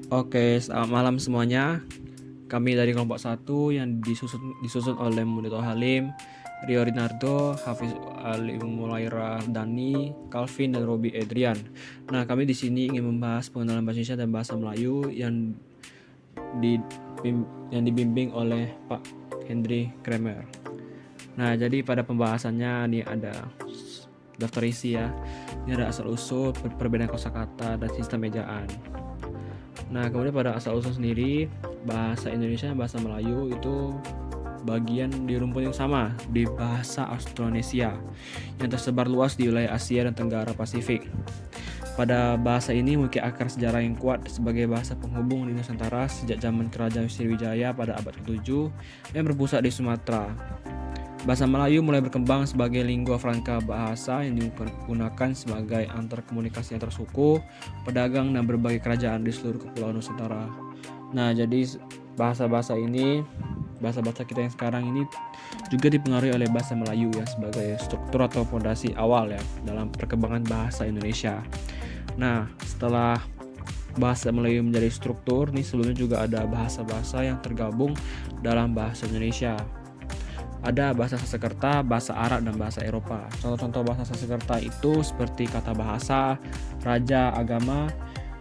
Oke, selamat malam semuanya. Kami dari kelompok 1 yang disusun oleh Munito Halim, Rio Rinardo, Hafiz Ali Mulaira Dani, Calvin dan Robi Adrian. Nah, kami di sini ingin membahas pengenalan bahasa Indonesia dan bahasa Melayu yang dibimbing oleh Pak Henry Kramer. Nah, jadi pada pembahasannya ini ada daftar isi ya. Ini ada asal usul, perbedaan kosakata dan sistem ejaan. Nah, kemudian pada asal-usul sendiri, bahasa Indonesia dan bahasa Melayu itu bagian di rumpun yang sama di bahasa Austronesia yang tersebar luas di wilayah Asia dan Tenggara Pasifik. Pada bahasa ini memiliki akar sejarah yang kuat sebagai bahasa penghubung di Nusantara sejak zaman Kerajaan Sriwijaya pada abad ke-7 yang berpusat di Sumatera. Bahasa Melayu mulai berkembang sebagai lingua franca bahasa yang digunakan sebagai antar komunikasi antar suku, pedagang, dan berbagai kerajaan di seluruh kepulauan Nusantara. Nah, jadi bahasa-bahasa kita yang sekarang ini juga dipengaruhi oleh bahasa Melayu ya sebagai struktur atau fondasi awal ya dalam perkembangan bahasa Indonesia. Nah, setelah bahasa Melayu menjadi struktur, nih sebelumnya juga ada bahasa-bahasa yang tergabung dalam bahasa Indonesia. Ada bahasa Sanskerta, bahasa Arab, dan bahasa Eropa. Contoh-contoh bahasa Sanskerta itu seperti kata bahasa, raja, agama,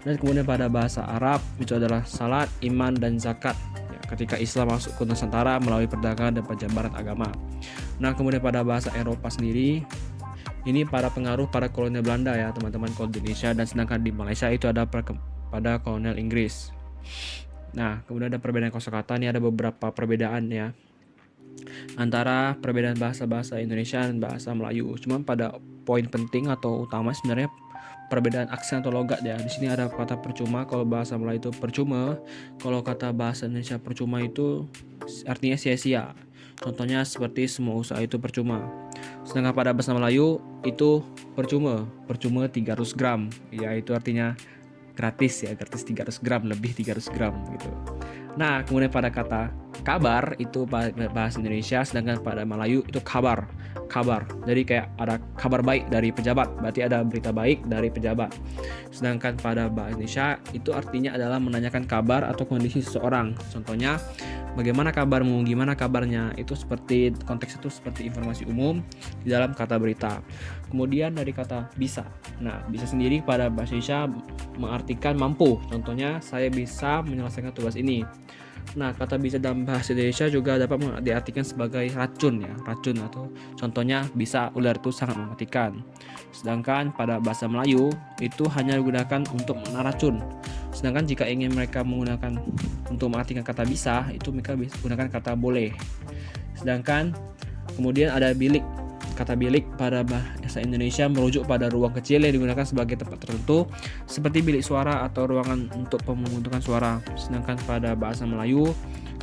dan kemudian pada bahasa Arab itu adalah salat, iman, dan zakat. Ya, ketika Islam masuk ke Nusantara melalui perdagangan dan penjabaran agama. Nah, kemudian pada bahasa Eropa sendiri, ini para pengaruh para kolonial Belanda ya teman-teman kolonial Indonesia, dan sedangkan di Malaysia itu ada pada kolonial Inggris. Nah, kemudian ada perbedaan kosakata, ini ada beberapa perbedaan ya antara perbedaan bahasa-bahasa Indonesia dan bahasa Melayu. Cuman pada poin penting atau utama sebenarnya perbedaan aksen atau logat ya. Di sini ada kata percuma, kalau bahasa Melayu itu percuma, kalau kata bahasa Indonesia percuma itu artinya sia-sia. Contohnya seperti semua usaha itu percuma. Sedangkan pada bahasa Melayu itu percuma 300 gram, ya itu artinya gratis ya, gratis 300 gram, lebih 300 gram gitu. Nah, kemudian pada kata kabar itu bahasa Indonesia, sedangkan pada Melayu itu kabar. Jadi kayak ada kabar baik dari pejabat, berarti ada berita baik dari pejabat. Sedangkan pada bahasa Indonesia itu artinya adalah menanyakan kabar atau kondisi seseorang. Contohnya, bagaimana kabarmu, gimana kabarnya, itu seperti konteks itu seperti informasi umum di dalam kata berita. Kemudian dari kata bisa. Nah, bisa sendiri pada bahasa Indonesia mengartikan mampu. Contohnya, saya bisa menyelesaikan tugas ini. Nah, kata bisa dalam bahasa Indonesia juga dapat diartikan sebagai racun ya, racun, atau contohnya bisa ular itu sangat mematikan. Sedangkan pada bahasa Melayu itu hanya digunakan untuk racun. Sedangkan jika ingin mereka menggunakan untuk mengartikan kata bisa, itu mereka bisa gunakan kata boleh. Sedangkan kemudian ada bilik. Kata bilik pada bahasa Indonesia merujuk pada ruang kecil yang digunakan sebagai tempat tertentu seperti bilik suara atau ruangan untuk pemungutan suara. Sedangkan pada bahasa Melayu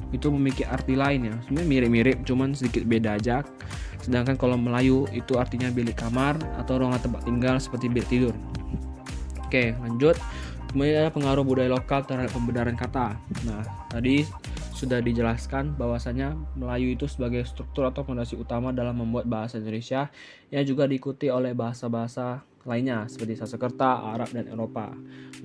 itu memiliki arti lain ya. Sebenarnya mirip-mirip, cuman sedikit beda aja. Sedangkan kalau Melayu itu artinya bilik kamar atau ruangan tempat tinggal seperti bilik tidur. Oke, lanjut. Kemudian ada pengaruh budaya lokal terhadap pembenaran kata. Nah, tadi sudah dijelaskan bahwasanya Melayu itu sebagai struktur atau fondasi utama dalam membuat bahasa Indonesia yang juga diikuti oleh bahasa-bahasa lainnya seperti Sanskerta, Arab, dan Eropa.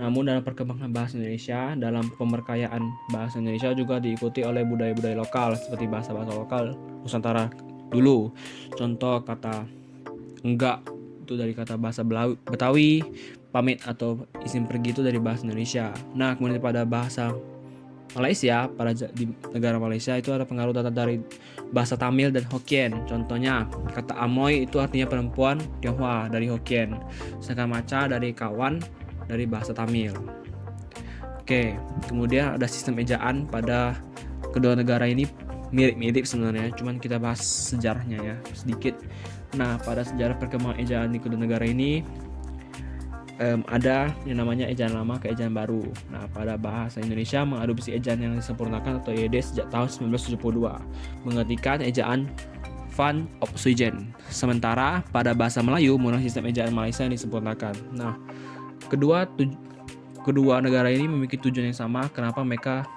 Namun dalam perkembangan bahasa Indonesia, dalam pemberkayaan bahasa Indonesia juga diikuti oleh budaya-budaya lokal seperti bahasa-bahasa lokal Nusantara dulu. Contoh kata enggak itu dari kata bahasa Betawi, pamit atau izin pergi itu dari bahasa Indonesia. Nah, kemudian pada bahasa Malaysia, di negara Malaysia itu ada pengaruh data dari bahasa Tamil dan Hokkien. Contohnya, kata amoy itu artinya perempuan Tionghoa dari Hokkien. Sedangkan maca dari kawan dari bahasa Tamil. Oke, kemudian ada sistem ejaan pada kedua negara ini mirip-mirip sebenarnya, cuman kita bahas sejarahnya ya sedikit. Nah, pada sejarah perkembangan ejaan di kedua negara ini ada yang namanya ejaan lama ke ejaan baru. Nah, pada bahasa Indonesia mengadopsi ejaan yang disempurnakan atau EYD sejak tahun 1972, mengartikan ejaan Van Opsuyjen. Sementara pada bahasa Melayu menggunakan sistem ejaan Malaysia yang disempurnakan. Nah, kedua negara ini memiliki tujuan yang sama, kenapa mereka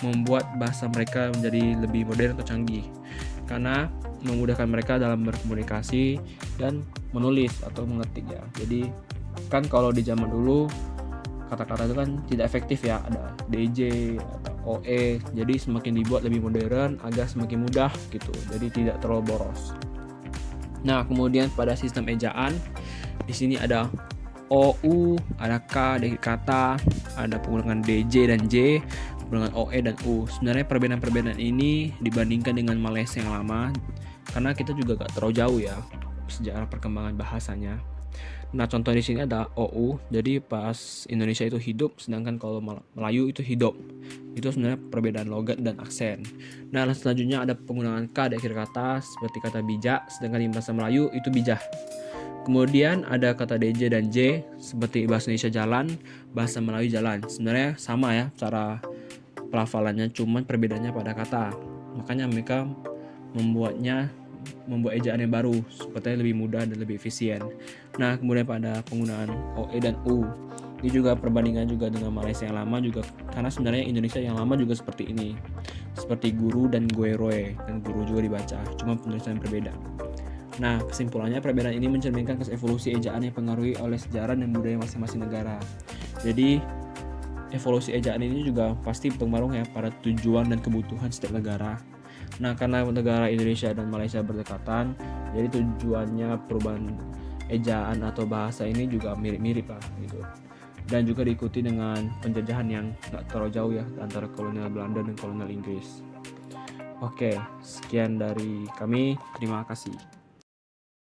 membuat bahasa mereka menjadi lebih modern atau canggih. Karena memudahkan mereka dalam berkomunikasi dan menulis atau mengetik ya. Jadi kan kalau di zaman dulu kata-kata itu kan tidak efektif ya, ada DJ atau OE, jadi semakin dibuat lebih modern agar semakin mudah gitu, jadi tidak terlalu boros. Nah, kemudian pada sistem ejaan di sini ada OU, ada K dari kata, ada pengulangan DJ dan J, pengulangan OE dan U. Sebenarnya perbedaan-perbedaan ini dibandingkan dengan Malaysia yang lama, karena kita juga gak terlalu jauh ya sejarah perkembangan bahasanya. Nah, contoh di sini ada OU, jadi pas Indonesia itu hidup, sedangkan kalau Melayu itu hidup. Itu sebenarnya perbedaan logat dan aksen. Nah, selanjutnya ada penggunaan K di akhir kata, seperti kata bijak, sedangkan di bahasa Melayu itu bijah. Kemudian ada kata DJ dan J, seperti bahasa Indonesia jalan, bahasa Melayu jalan. Sebenarnya sama ya cara pelafalannya, cuman perbedaannya pada kata. Makanya mereka membuat ejaan yang baru supaya lebih mudah dan lebih efisien. Nah, kemudian pada penggunaan OE dan U, ini juga perbandingan juga dengan Malaysia yang lama juga, karena sebenarnya Indonesia yang lama juga seperti ini, seperti guru dan gueroe, dan guru juga dibaca, cuma penulisan yang berbeda. Nah, kesimpulannya perbedaan ini mencerminkan evolusi ejaan yang dipengaruhi oleh sejarah dan budaya masing-masing negara. Jadi evolusi ejaan ini juga pasti berpengaruh ya pada tujuan dan kebutuhan setiap negara. Nah, karena negara Indonesia dan Malaysia berdekatan, jadi tujuannya perubahan ejaan atau bahasa ini juga mirip-mirip lah gitu. Dan juga diikuti dengan penjajahan yang gak terlalu jauh ya antara kolonial Belanda dan kolonial Inggris. Oke, sekian dari kami. Terima kasih.